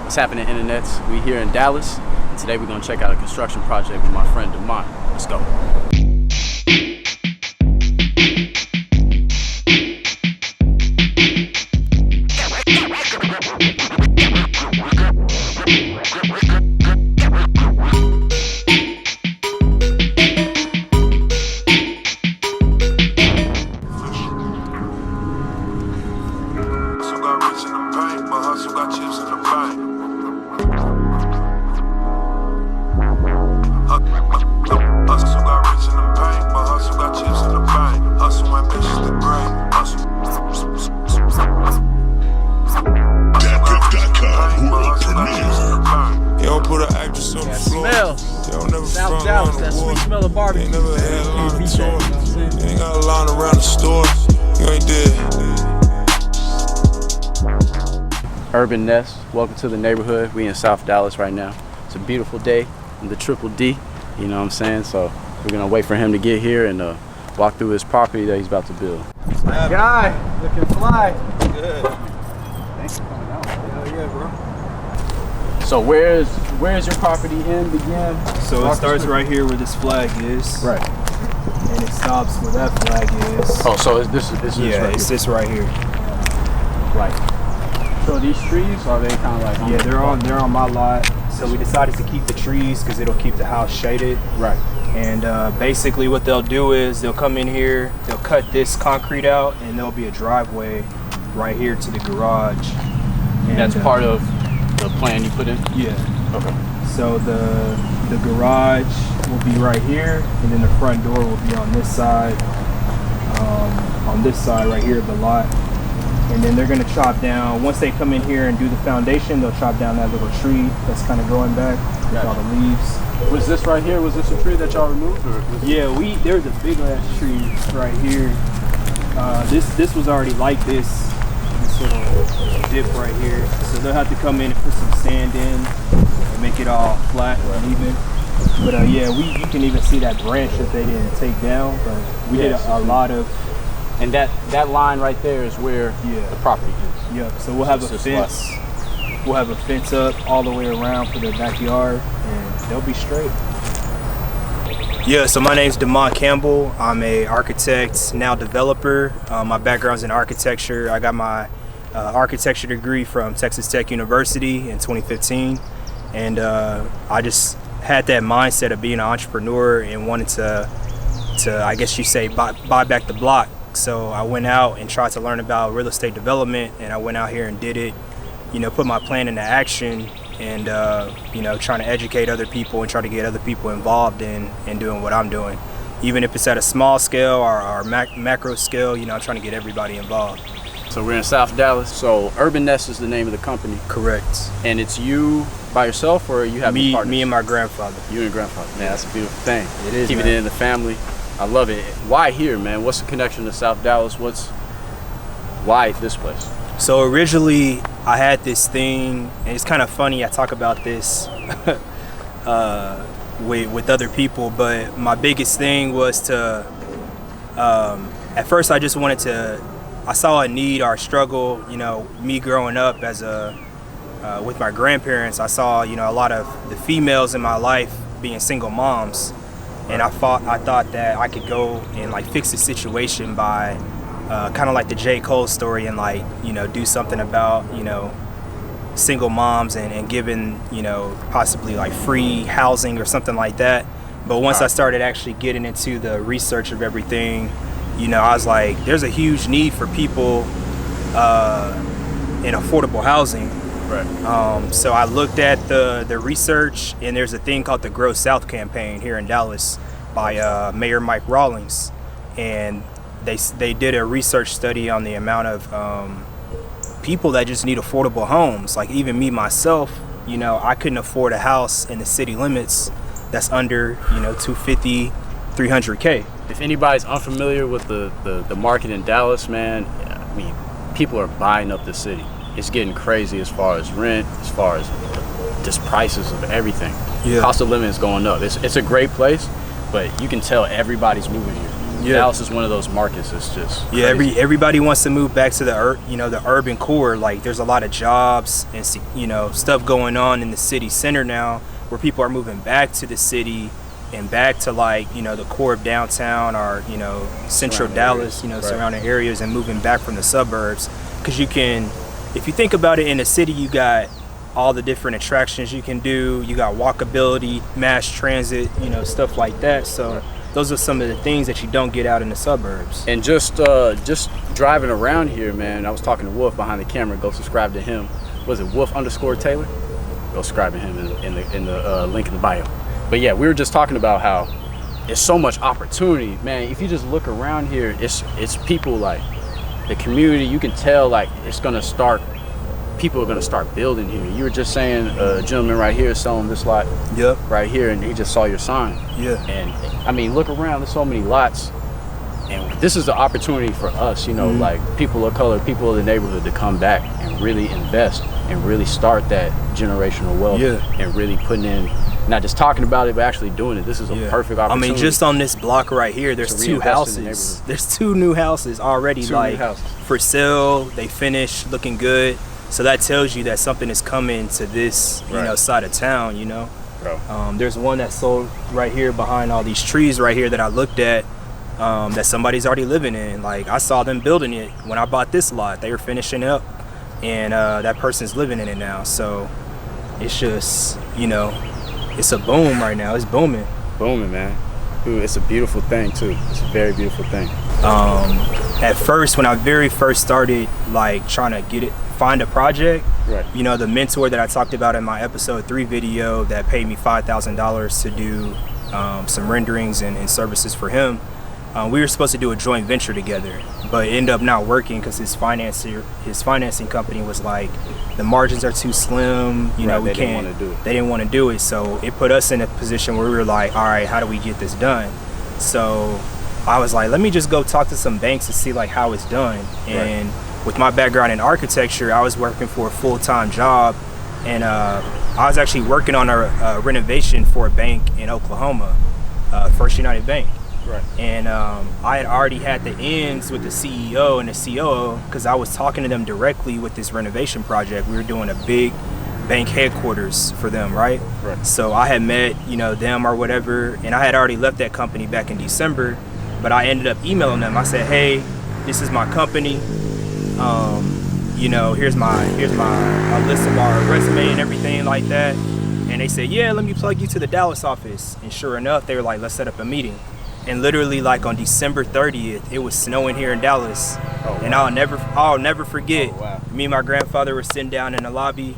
What's happening, internets? We here in Dallas, and today we're gonna check out a construction project with my friend Demont. Let's go. South Dallas, that sweet smell of barbecue. Ain't never had a line of tours. Ain't got a line around the store. You ain't dead. Urban Nest, welcome to the neighborhood. We in South Dallas right now. It's a beautiful day in the Triple D, you know what I'm saying? So we're gonna wait for him to get here and walk through his property that he's about to build. My guy, looking fly. Good. Thanks for coming out. Hell yeah, bro. So where's your property end begin? So it starts right here where this flag is. Right. And it stops where that flag is. Oh, so this is yeah, right it's here. this right here. Right. So these trees, are they kind of like? Yeah, they're on my lot. So we decided to keep the trees because it'll keep the house shaded. Right. And basically what they'll do is they'll come in here, they'll cut this concrete out, and there'll be a driveway right here to the garage. And that's part of the plan you put in? Yeah. Okay. So the garage will be right here, and then the front door will be on this side. Right here of the lot. And then they're gonna chop down, once they come in here and do the foundation, they'll chop down that little tree that's kind of growing back with all the leaves. Was this right here, was this a tree that y'all removed? Or Yeah, there's a big ass tree right here. This was already like this little dip right here. So they'll have to come in and put some sand in and make it all flat and even. But yeah, you can even see that branch that they didn't take down, but we did a lot of. And that line right there is where the property is. Yep. So we'll have a fence. We'll have a fence up all the way around for the backyard, and they'll be straight. Yeah. So my name's Demont Campbell. I'm a architect, now developer. My background's in architecture. I got my architecture degree from Texas Tech University in 2015, and I just had that mindset of being an entrepreneur and wanted to I guess you say buy back the block. So I went out and tried to learn about real estate development, and I went out here and did it, put my plan into action, and trying to educate other people and try to get other people involved in doing what I'm doing. Even if it's at a small scale or macro scale, I'm trying to get everybody involved. So we're in South Dallas. So Urban Nest is the name of the company. Correct. And it's you by yourself, or you have partners? Me and my grandfather. You and grandfather. Man, that's a beautiful thing. It is. Keeping it in the family. I love it. Why here, man? What's the connection to South Dallas? Why this place? So originally I had this thing, and it's kind of funny, I talk about this with other people, but my biggest thing was to, at first I just wanted to, I saw a need or a struggle, me growing up with my grandparents. I saw, a lot of the females in my life being single moms. And I thought that I could go and fix the situation by kind of like the J. Cole story and do something about single moms and giving possibly free housing or something like that. But once I started actually getting into the research of everything, I was like, there's a huge need for people in affordable housing. Right. So I looked at the research, and there's a thing called the Grow South campaign here in Dallas by Mayor Mike Rawlings, and they did a research study on the amount of people that just need affordable homes. Like even me myself, I couldn't afford a house in the city limits that's under 250, 300K. If anybody's unfamiliar with the market in Dallas, man, I mean, people are buying up the city. It's getting crazy as far as rent, as far as just prices of everything. Yeah. Cost of living is going up. It's a great place, but you can tell everybody's moving here. Dallas is one of those markets. It's just crazy. Everybody wants to move back to the urban core. Like there's a lot of jobs and stuff going on in the city center now, where people are moving back to the city and back to the core of downtown or central Dallas, surrounding areas, and moving back from the suburbs. Because if you think about it, in the city you got all the different attractions you can do. You got walkability, mass transit, stuff like that. So those are some of the things that you don't get out in the suburbs. And just driving around here, man, I was talking to Wolf behind the camera. Go subscribe to him. Was it Wolf_Taylor? Go subscribe to him in the link in the bio. But yeah, we were just talking about how there's so much opportunity, man. If you just look around here, it's people like the community. You can tell it's gonna start. People are gonna start building here. You were just saying a gentleman right here is selling this lot. Yep. Right here, and he just saw your sign. Yeah. And I mean, look around. There's so many lots, and this is the opportunity for us. Like people of color, people of the neighborhood, to come back and really invest and really start that generational wealth. Yeah. And really putting in. Not just talking about it, but actually doing it. This is a perfect opportunity. I mean, just on this block right here, there's 2 houses. There's 2 new houses already, for sale. They finished, looking good. So that tells you that something is coming to this, side of town. There's one that sold right here behind all these trees right here that I looked at, that somebody's already living in. Like I saw them building it when I bought this lot. They were finishing up, and that person's living in it now. So it's just, it's a boom right now. It's booming. Booming, man. Ooh, it's a beautiful thing too. It's a very beautiful thing. At first, when I very first started trying to find a project, right. The mentor that I talked about in my episode 3 video that paid me $5,000 to do some renderings and services for him. We were supposed to do a joint venture together, but it ended up not working because his financing company was like, the margins are too slim, we can't. They didn't want to do it, so it put us in a position where we were like, all right, how do we get this done? So I was like, let me just go talk to some banks to see how it's done. And with my background in architecture, I was working for a full-time job, and I was actually working on a renovation for a bank in Oklahoma, First United Bank. Right. And I had already had the ends with the CEO and the COO because I was talking to them directly with this renovation project. We were doing a big bank headquarters for them, right? Right. So I had met, them or whatever, and I had already left that company back in December, but I ended up emailing them. I said, hey, this is my company. Here's my list of our resume and everything like that. And they said, yeah, let me plug you to the Dallas office. And sure enough, they were like, let's set up a meeting. And literally on December 30th, it was snowing here in Dallas. Oh, wow. And I'll never forget. Oh, wow. Me and my grandfather were sitting down in the lobby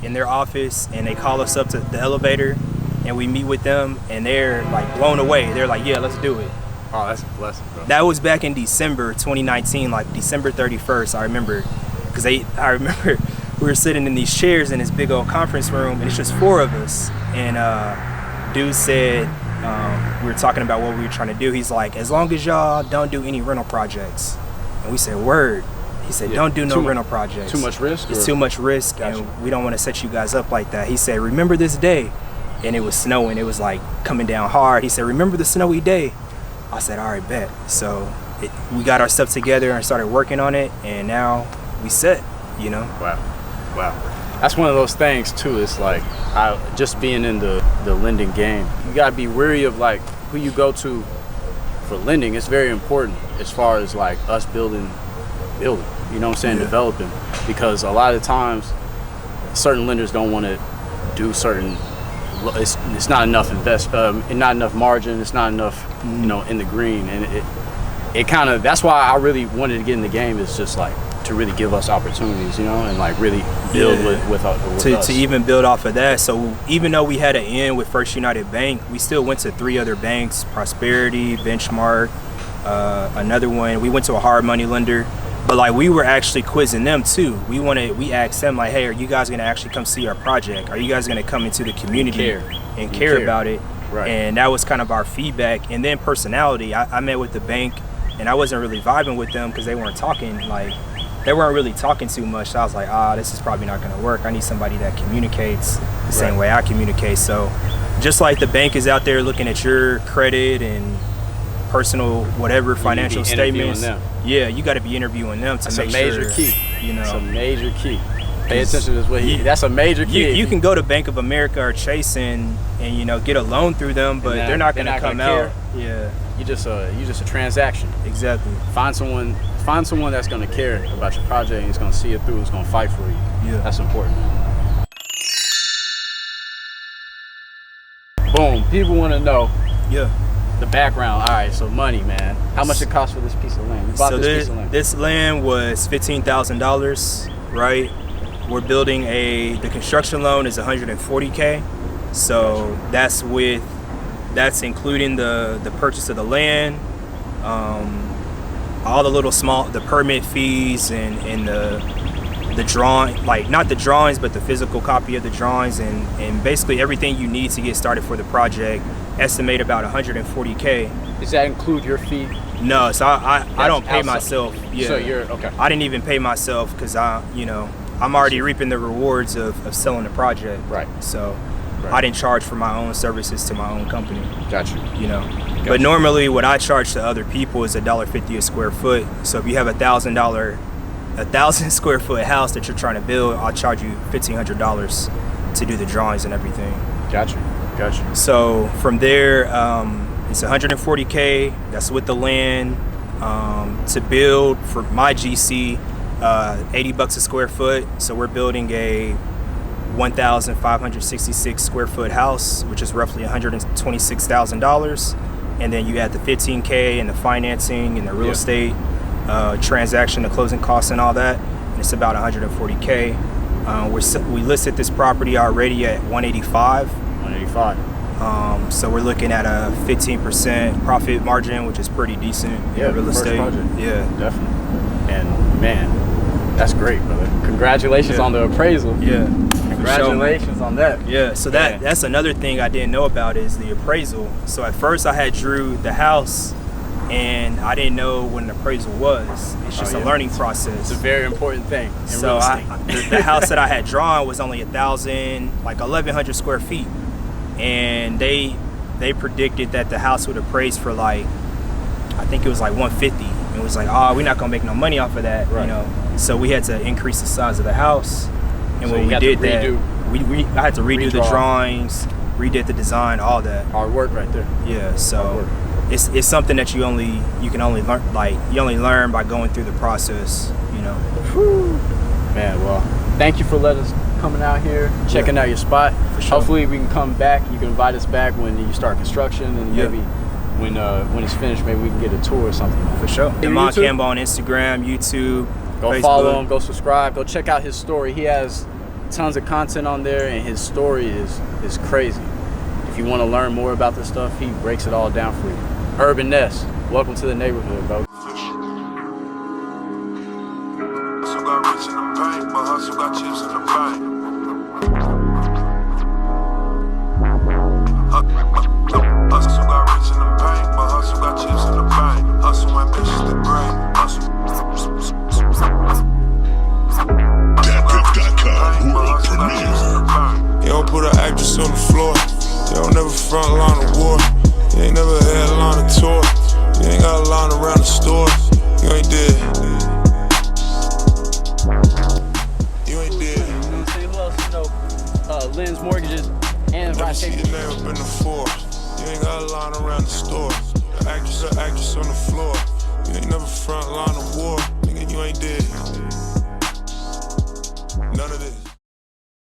in their office, and they call us up to the elevator, and we meet with them, and they're blown away. They're like, yeah, let's do it. Oh, that's a blessing, bro. That was back in December 2019, December 31st, I remember. Because I remember we were sitting in these chairs in this big old conference room, and it's just 4 of us. And dude said, we were talking about what we were trying to do. He's like, as long as y'all don't do any rental projects. And we said, word. He said, don't do no rental projects. Too much risk? It's too much risk, and we don't want to set you guys up like that. He said, remember this day. And it was snowing. It was coming down hard. He said, remember the snowy day. I said, all right, bet. So we got our stuff together and started working on it, and now we set, Wow. That's one of those things too. It's just being in the lending game, you gotta be wary of who you go to for lending. It's very important as far as us building, you know what I'm saying, developing, because a lot of times certain lenders don't want to do certain. It's not enough not enough margin. It's not enough, in the green, and it kind of, that's why I really wanted to get in the game, is just to really give us opportunities, and really build with us. To even build off of that. So even though we had an end with First United Bank, we still went to 3 other banks: Prosperity, Benchmark, another one. We went to a hard money lender, but we were actually quizzing them too. We asked them hey, are you guys gonna actually come see our project? Are you guys gonna come into the community and care about it? Right. And that was kind of our feedback. And then personality. I met with the bank, and I wasn't really vibing with them because they weren't talking they weren't really talking too much. So I was like, this is probably not gonna work. I need somebody that communicates the same way I communicate. So just like the bank is out there looking at your credit and personal whatever financial statements. Them. Yeah, you got to be interviewing them to make sure. That's a major key. You know, it's a major key. Pay attention to what that's a major key. You can go to Bank of America or Chase and you know, get a loan through them, but they're not going to come out. Yeah, you just a transaction. Exactly. Find someone that's going to care about your project and is going to see it through. And is going to fight for you. Yeah, that's important. Boom. People want to know. Yeah. The background. All right. So money, man. How much it cost for this piece of land? You bought this piece of land. This land was $15,000, right? We're building the construction loan is $140K. So that's including the purchase of the land, all the the permit fees and the drawing, like not the drawings, but the physical copy of the drawings and basically everything you need to get started for the project. Estimate about $140K. Does that include your fee? No, so I don't pay myself. Yeah. So you're okay. I didn't even pay myself because I'm already reaping the rewards of selling the project. Right. So I didn't charge for my own services to my own company. Gotcha. You know. Gotcha. But normally what I charge to other people is $1.50 a square foot. So if you have a 1,000 square foot house that you're trying to build, I'll charge you $1,500 to do the drawings and everything. Gotcha. So from there, it's $140K. That's with the land. To build for my GC, $80 a square foot. So we're building a 1,566 square foot house, which is roughly $126,000. And then you add the $15K and the financing and the real estate transaction, the closing costs and all that. And it's about $140K. We listed this property already at $185. So we're looking at a 15% profit margin, which is pretty decent in real estate. Yeah, definitely. And man, that's great, brother. Congratulations on the appraisal. Yeah, congratulations on that. Yeah, so that's another thing I didn't know about is the appraisal. So at first I had drew the house and I didn't know what an appraisal was. It's just a learning process. It's a very important thing in so real estate. The house that I had drawn was only 1,100 square feet. And they predicted that the house would appraise for I think it was like 150. And it was like, we're not gonna make no money off of that, you know. So we had to increase the size of the house. And when we did that, I had to redo the drawings, redid the design, all that. Hard work right there. Yeah, so it's something that you can only learn, you only learn by going through the process, you know. Whew. Man, well, thank you for letting us coming out here, checking out your spot. For sure. Hopefully we can come back. You can invite us back when you start construction, and maybe when it's finished, maybe we can get a tour or something. For sure. Demont Campbell on Instagram, YouTube, go Facebook. Follow him, go subscribe, go check out his story. He has tons of content on there, and his story is crazy. If you want to learn more about this stuff, he breaks it all down for you. Urban-ness, welcome to the neighborhood, bro. Hustle got rich in the bank, but hustle got chips in the bank. Hustle got rich in the bank, but hustle got chips in the bank. Hustle ambitious to great. Hustle. DatPiff.com, world premiere. You don't put an actress on the floor. You don't never front line of war. You ain't never had a line of tour. You ain't got a line around the store. You ain't dead. You ain't dead. Who else you know? Lens Mortgages and Never see your name up in the force. You ain't got a line around the store. An actress on the floor. You ain't never front line of war. Nigga, you ain't dead. None of this.